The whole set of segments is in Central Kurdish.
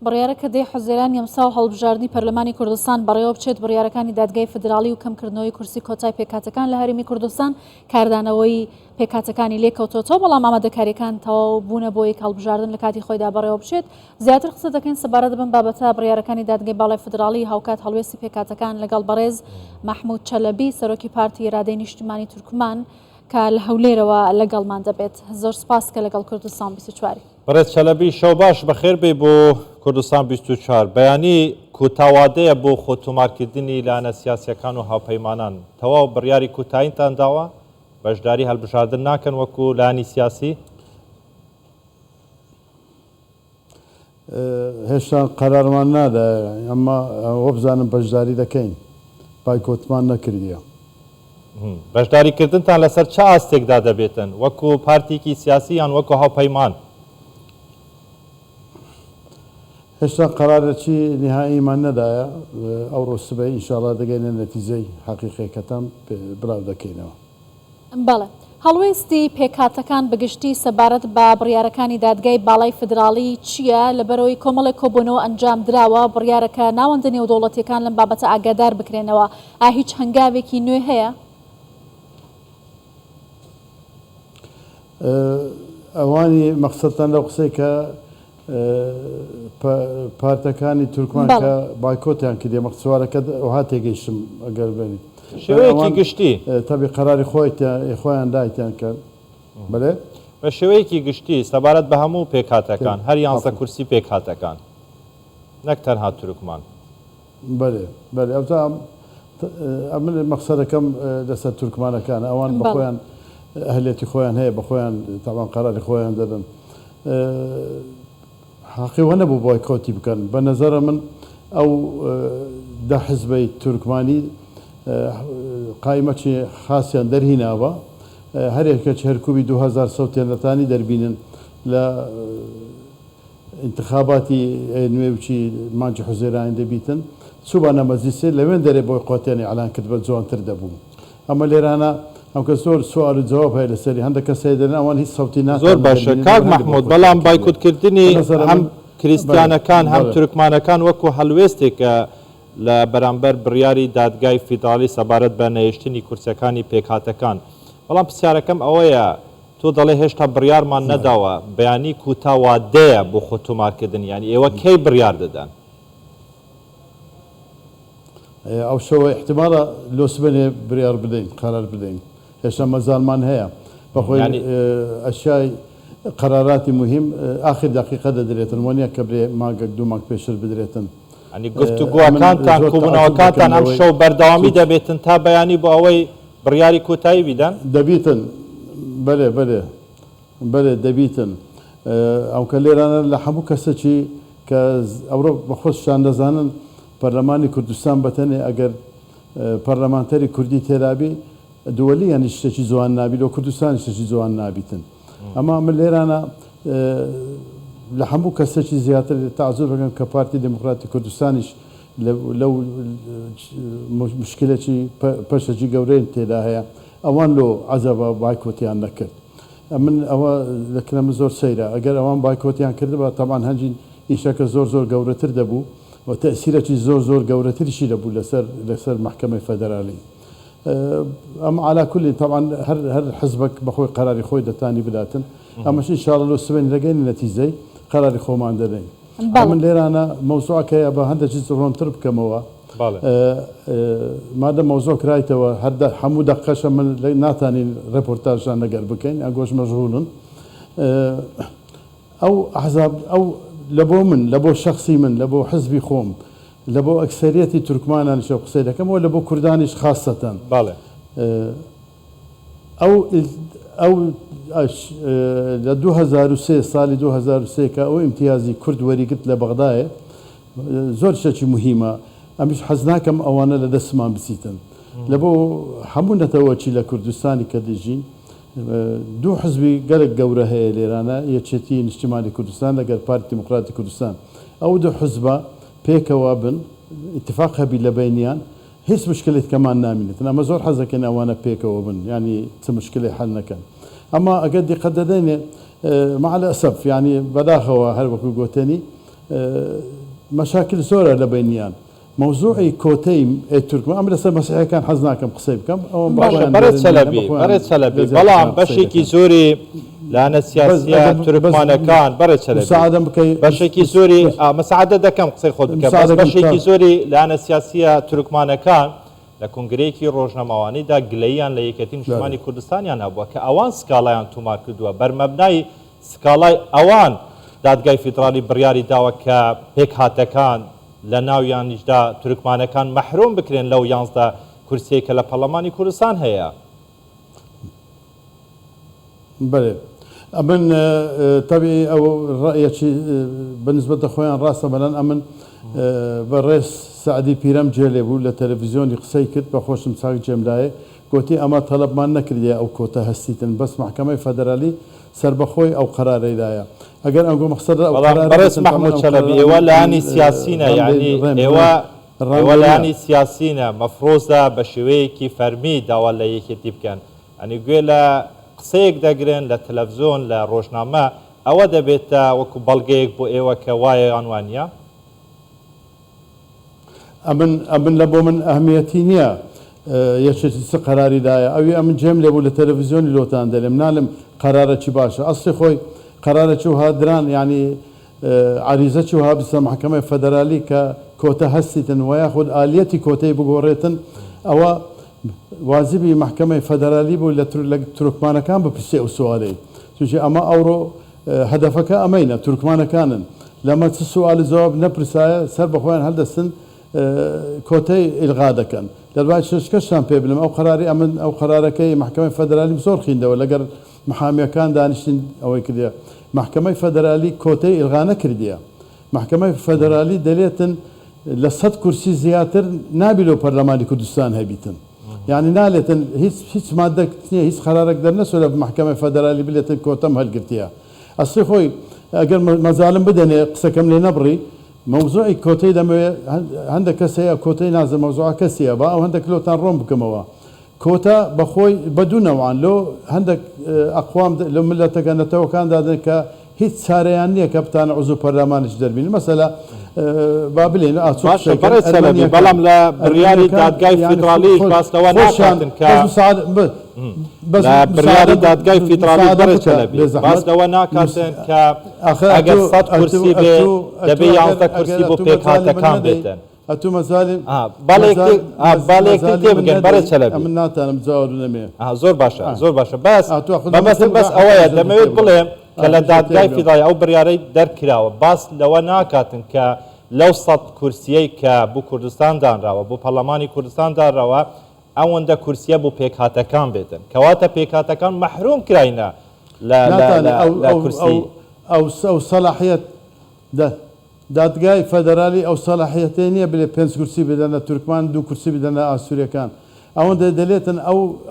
بڕیارەکە دەی حوزێران یەمساو هەڵبژاردننی پەرلەمانی کوردستان بەڕێوە بچێت بڕیارەکانی دادگای فدرالی و کەمکردنەوەی کورسی کۆتای پێکاتەکان لە هەرێمی کوردستان کاردانەوەی پێکاتەکانی لێکەوتۆتەوە بەڵام ئامادەکاریەکان تەواو بوونە بۆ یەک هەڵبژاردن لە کاتی خۆیدا بەڕێوە بچێت زیاتر قسە دەکەین سەبارەت بن بابەتە بڕیارەکانی دادگای باڵای فدرالی هاوکات هەڵوێستی پێکاتەکان لەگەڵ بەڕێز مەحموود چەلەبی سەرۆکی پارتی ئێرادەی نیشتیمانی تورکمان کە لە هەولێرەوە لەگەڵمان دەبێت. زۆر سپاس کە لەگەڵ کوردستان 24. بەڕێز چەلەبی شەو باش بەخێر بێ بۆ کوردستان 24. بەیانی کوتاوادەیە بۆ خۆتۆمارکردنی لایەنە سیاسیەکان و هاوپەیمانان تەواو بڕیاری کوتاییتان داوە بەشداری هەڵبژاردن ناکەن وەکو لایەنی سیاسی؟ هێشتا قەرارمان نادایە ئەمما ئەوە بزانم بەشداری دەکەین بایکۆتمان نەکردیە. بەشداریکردنتان لەسەر چه ئاستێکدا دەبێتن وەکو پارتێکی سیاسی یان وەکو هاوپەیمان؟ هێشتا قەرارێکی نهاییمان نەدایە ئەوڕۆ سبەی ئینشاڵڵا دەگەینە نەتیجەی حەقیقەکەتان بڵاو دەکەینەوە. بەڵێ هەڵوێستی پێکاتەکان بەگشتی سەبارەت بە بڕیارەکانی دادگای باڵای فدرالی چییە لەبەرەوەی کۆمەڵێک کۆبوونەوە ئەنجام درراوە بڕیارەکە ناوەندە نێودەوڵەتیەکان لەم بابەتە ئاگادار بکرێنەوە هیچ هەنگاوێکی نوێ هەیە؟ ئەوانی مەقسەدتان لەو قسەی کە پارتەکانی تورکمان کە بایکۆتیان کردێ مەقسوارەکە ئەوها تێگەیشتم ئەگەر بێنی شێوەیەکی گشتی تەبی قەراری خۆیان دایتیان کرد بڵێ بە شێوەیەکی گشتی سەبارەت بە هەموو پێکاتەکان هەر یانزە کورسی پێکاتەکان نەک تەنها تورکمان. بەێ بەێ ئەمن مەقسەدەکەم لەسەر تورکمانەکان ئەوان بە خۆیان ئەهلێتی خۆیان هەیە بە خۆیان تاوان قەراری خۆیان دەدەن حەقیوە نەبوو بۆی کۆتی بکەن بە نەزەرە من ئەو دە حزبەی تورکمانی قایمەکی خاصیان دەرهیناوە هەرێکە هەرکوبی 2000 سەوتێنەتانی دەربینن لە انتخاباتی نوێوچی مانجی حوزێرانی دەبیتن چوبانە مەزیسێ لەوێن دەرێ بۆی قۆتێنی ئەلان کرد بە جوانتر دەبوو ئەمە لێرانە ئەم کە زۆر سوال و جواب هەیە لەسەری هەندێک کەسێ دەن ئەوان هیچ سەوتی ناتوانن. زۆر باشە کاک مەحموود بەڵام بایکوتکردنی هەم کریستیانەکان هەم تورکمانەکان وەکو هەڵوێستێکە لە بەرامبەر بڕیاری دادگای فیدرالی سەبارەت بە نەهێشتنی کورسەکانی پێکهاتەکان بەڵام پرسیارەکەم ئەوەیە تۆ دەڵێ هێشتا بڕیارمان نەداوە بەیانی کوتاوادەیە بۆ خۆتۆمارکردن ینی ئێوە کەی بڕیار دەدەن؟ ئەو شەوە احتیمالە لۆسبنێ بڕیار بدەین قەرار بدەین هێشتا مەزانمان هەیە بەخۆی ئەشیای قەراراتی مهم ئاخر دقیقە دەدرێتن وانە کە برێ ماگەک دوو مانگ پێشتر بدرێتن. ئەنی گفتوگووەکانتان کۆبوونەوەکانتان ئەم شەو بەردەوامی دەبێتن تا بەیانی بۆ ئەوەی بڕیاری کۆتایی بیدەن؟ دەبیتن بەێ بەێ بەێ دەبیتن ئەو کە لێرانە لە هەموو کەسێکی کە ئەوڕۆ بەخۆششان دەزانن پەرلەمانی کوردستان بەتەنێ ئەگەر پەرلەمانتەری کوردی تێرابی دووەلی یانی شتێکی جوان نابیت و کوردستانی شتێکی جوان نابیتن ئەمە من لێرانە لە هەموو کەسێکی زیاتر تازور بگەم کە پارتی دموکراتی کوردستانیش لەو مشکلێکی پەشەجی گەورەی تێدا هەیە ئەوان لۆ عەزەبە بایکۆتیان نەکرد من ئەوە لەکرە من زۆر سەیرە ئەگەر ئەوان بایکۆتیان کردبە تەمان هەنجین ئیشەکە زۆر گەورەتر دەبوو و تەسیرەکی زۆر گەورەتریشی دەبوو لەسەر محکەمەی فەدەرالی ئەم علاکولی تاوان هەر حزبك بەخۆی قەراری خۆی دەتانی بداتن ئەمەش ئینشاڵڵا لۆ سبەی لەگەینی نەتیجەی قەراری خۆمان دەدەین. من لێرانە مەوزوعەکەیە بە هەندێکی ڕۆنتر بکەمەوە مادە مەوزۆ کرایتەوە هەموو دەقەشە من ناتانین ڕپۆرتاژان لەگەر بکەین ئەگۆش مەژغوڵن ئەو ئەحزاب ئەو لە بۆ من لە بۆ شخصی من لە بۆ حزبی خۆم لە بۆ ئەکسەریەتی تورکمانان شە قسەی دەکەمەوە لە بۆ کوردانیش خاستەن ئەو لە 2003 ساڵی 2003 کە ئەو ئیمتیازی کورد وەریگرت لە بەغدایە زۆر شتێکی مهمە ئەمیش حەز ناکەم ئەوانە لە دەستمان بچیتن لە بۆ هەموو نەتەوەچی لە کوردستانی کە دژین دوو حزبی گەلێک گەورە هەیە لێرانە یەکێتی نیشتیمانی کوردستان لەگەر پارتی دموکراتی کوردستان ئەو دوو حزبە پێکەوە بن اتفاق هەبی لە بینیان هیچ مشکلێت کەمان نامینێتن ئەمە زۆر حەزەکەن ئەوانە پێکەوە بن ینی چ مشکلی حەل نەکەن ئەمە ئەگەر دیقەت دەدەینێ مع الأسف ینی بەداخەوە هەر وەکو گوتنی مشاكل زۆرە لە بینیان موضوعی کۆتەی تورکمان ئەم لەسەر مەسیحەکان حەز ناکەم قسەی بکەم بەڕێز چەلەبی بەڵام بەشێکی زۆری لاەنە سیاسیە تورکمانەکان بەڕێز سعادەم بکەی بەشێکی زۆری مەساعدە دەکەم قسەی خۆت بکەم بەشێکی زۆری لاەنە سیاسیە تورکمانەکان لە کنگرەیەکی ڕۆژنەماوانیدا گلەییان لە یەکەتی نیشتمانی کوردستانیان هەبووە کە ئەوان سکاڵایان تومار کردووە بەرمەبنای سکاڵای ئەوان دادگای فیدرالی بڕیاری داوە کە پێک هاتەکان لە ناویانیشدا تورکمانەکان مەحروم بکرێن لەو 11 کورسیەی کە لە پەرلەمانی کوردستان هەیە. بەێ ئەمن تەبی ئەو ڕەیەکی بەنسبەتە خۆیان ڕاستە بەلەن ئەمن بەڕێز سعدی پیرەم جێلێ بوو لە تەلەڤیزیۆنی قسەی کرد بە خۆشم چاک جێملایە گوتی ئەمە تەڵەبمان نەکردیە ئەو کۆتە هەستیتن بەس محکەمەی فەدەرالی سربەخۆی ئەو قەرارەیدایە ئەگەر ئەنگۆ مەقسەد بەڕێز محمود چەلەبی ئێوە لایانی سیاسینە یعنی ئێوە لایانی سیاسینە مەفرۆزە بە شێوەیەکی فەرمی داوا لە یەکێتی بکەن ئەنی گوێ لە قسەیەک دەگرن لە تەلەڤزیۆن لە ڕۆژنامە ئەوە دەبێتە وەکو بەڵگەیەک بۆ ئێوە کە وایە ئەوانوانە ئەمن لە بۆ من ئەهمیەتی نییە یەکێتی چ قەراریدایە ئەوی ئەمن جێم لێبوو لە تەلەڤیزیۆنی لۆتان دەرێم نالم قەرارەکی باشە ئەسڵی خۆی قەرارەکی و هادران ینی عریزەکی و هابستە محکەمەی فەدەرالی کە کۆتە هەستیتن و یاخود ئالیەتی کۆتەی بگۆڕێتن ئەوە واجبی محکەمەی فەدەرالی بوو لە تورکمانەکان بپرسێ ئەو سوالەی چونکی ئەمە ئەوڕۆ هەدەفەکە ئەمەینە تورکمانەکانن لەمە چ سوالی جواب نەپرسایە سەر بەخۆیان هەڵدەستن کۆتەی ئیلغا دەکەن دەربای شەشکەشتان پێ بڵم ئەو قەراری ئەمن ئەو قەرارەکەی محکەمەی فەدەرالی زۆر خیندەوە لەگەر محامیەکان دانیشتین ئەوەی کردە محکەمەی فەدەرالی کۆتەی ئیلغا نەکردیە محکەمەی فەدەرالی دەلێتن لە 100 کورسی زیاتر نابی لەو پەرلەمانی کوردستان هەبیتن یعنی نالێتن هیچ مادەک نییە هیچ قەرارێک دەرنەچۆ لە محکەمەی فەدەرالی بلێتن کۆتەم هەلگرتیە ئەسڵی خۆی ئەگەر مەزالم بدەنێ قسەکەم لێ نەبڕی موضوعی کۆتەی دەمەوێت هەندێک کەسەیە کۆتەی نازە مەوزوع کەسیە بە ئەو هەندێک لۆتان ڕۆم بکەمەوە کۆتا بەخۆی بەدوونەوەوان لۆ هەندێک ئەقوام لە ملەتەکە نەتەوەکان دادن کە هیچ چارەیان نییە کە بتانە عزوو پەرلەمانش دەربین مەسەلا با بڵێن بەڵام لە بڕیاری دادگای فیدرالیش باسەوە ناکاتن کە بڕیاری دادگای فیدرالی باسەوە ناکاتن کە ئەگەر 100 کورسی بێ دەبێ 11 کورسی بۆ پێکهاتەکان بێتن ئەتو مەزالیم باڵێکی تێ بگەن بەرە چەلەبی من ناتانم جاوە نەمێ زۆر باشە زۆر باشە بەس ئەوەیە دەمەوێت بڵێم کە لە دادگای فیدرالی ئەو بڕیارەی دەرکراوە باس لەوە ناکاتن کە لەو 100 کورسیەی کە بۆ کوردستان دانراوە بۆ پەرلەمانی کوردستان دانراوە ئەوەندە کورسیە بۆ پێکهاتەکان بێتن کەواتە پێکهاتەکان مەحروم کراینە لە کورسی ئەو سەلاحیەت دادگای فەدەرالی ئەو سەلاحیەتێ نییە بلێ 5 کورسی بدەنە تورکمان 2 کورسی بدەنە ئاسووریەکان ئەوەندە دەلێتن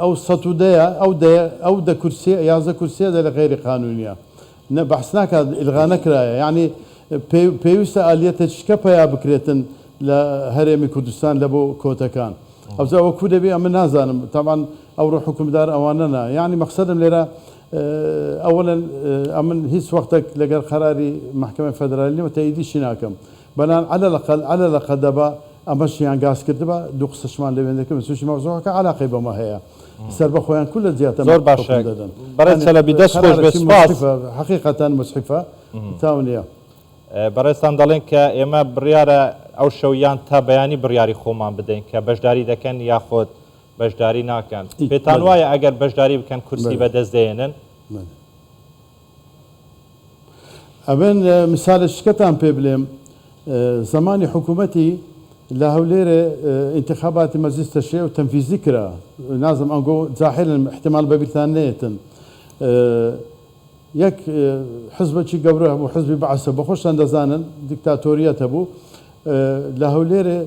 ئەو سەدەیە ئەو دە کورسیە 11 کورسیە دە لە غێری قانونیە بەحس ناکات ئیلغا نەکرایە یعنی پێویستە ئالیەتە چکە پیا بکرێتن لە هەرێمی کوردستان لە بۆ کۆتەکان ئەوجا وەکو دەبێ ئەمە نازانم تاوان ئەوڕۆ حکومدار ئەوانەنا یعنی مەقسەدم لێرە ئەوەن ئەمن هیچ وەختێک لەگەر قەراری محکەمەی فەدەرالی نەوە تەییدیشی ناکەم بەنان علە لەقە دەبا ئەمەشیان گاز کردبە دوو قسەشمان لەوێن دەکەم سوشی مەوزوعەکە علاقەی بەمە هەیە سەر بە خۆیان کول لە زیاتر زۆر باشە بەڕێز چەلەبی دەست خۆش بێ سوپاس حقیقەتەن مسحیفە تاو نییە بەڕێستان دەڵێن کە ئێمە بڕیارە ئەو شەویان تا بەیانی بڕیاری خۆمان بدەین کە بەشداری دەکەن یاخۆت بەشداری ناکەن پێتان وایە ئەگەر بەشداری بکەن کورسی بەدەست دێنن ئەبێن مثالە شکەتان پێ بڵێم زمانی حکوومەتی لە هەولێرە انتخاباتی مەجلیس تەشریع و تەنفیزی کرا نازم ئەنگۆ جاهلن احتمال بەبیرتان نەیەتن یەک حزبێکی گەورە هەبوو حزبی بەعەسە بە خۆشتان دەزانن دیکتاتۆریەت هەبوو لە هەولێرە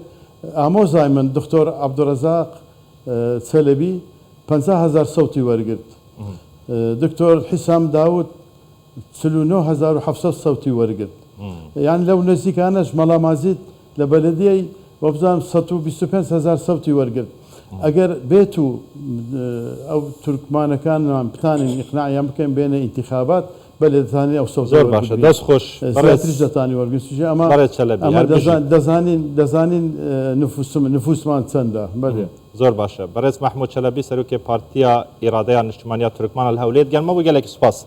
ئامۆزای من دکتۆر عەبدوڕەزاق چەلەبی 50,000 سەوتی وەرگرت دکتۆر حیسام داود 49,700 سەوتی وەرگرت یان لەو نزیکانەش مەڵامازیت لە بەلەدیەی وەبزانم 125,000 سەوتی وەرگرت ئەگەر بێت و ئەو تورکمانەکانمان بتانین ئیقناعیان بکەین بێنە ئینتیخابات بەێ دەزانین ئەو سەوت زۆر باشە دەست خۆش زیاتریش دەتانی وەرگرتوژێ ئەمە دەزانین نفوسمان چەندە بەێ زۆر باشە بەڕێز محمود چەلەبی سەرۆکی پارتیا ئیرادەیان نیشتیمانیا تورکمان لە هەولێر گەلمە بۆ گەلێکی سوپاس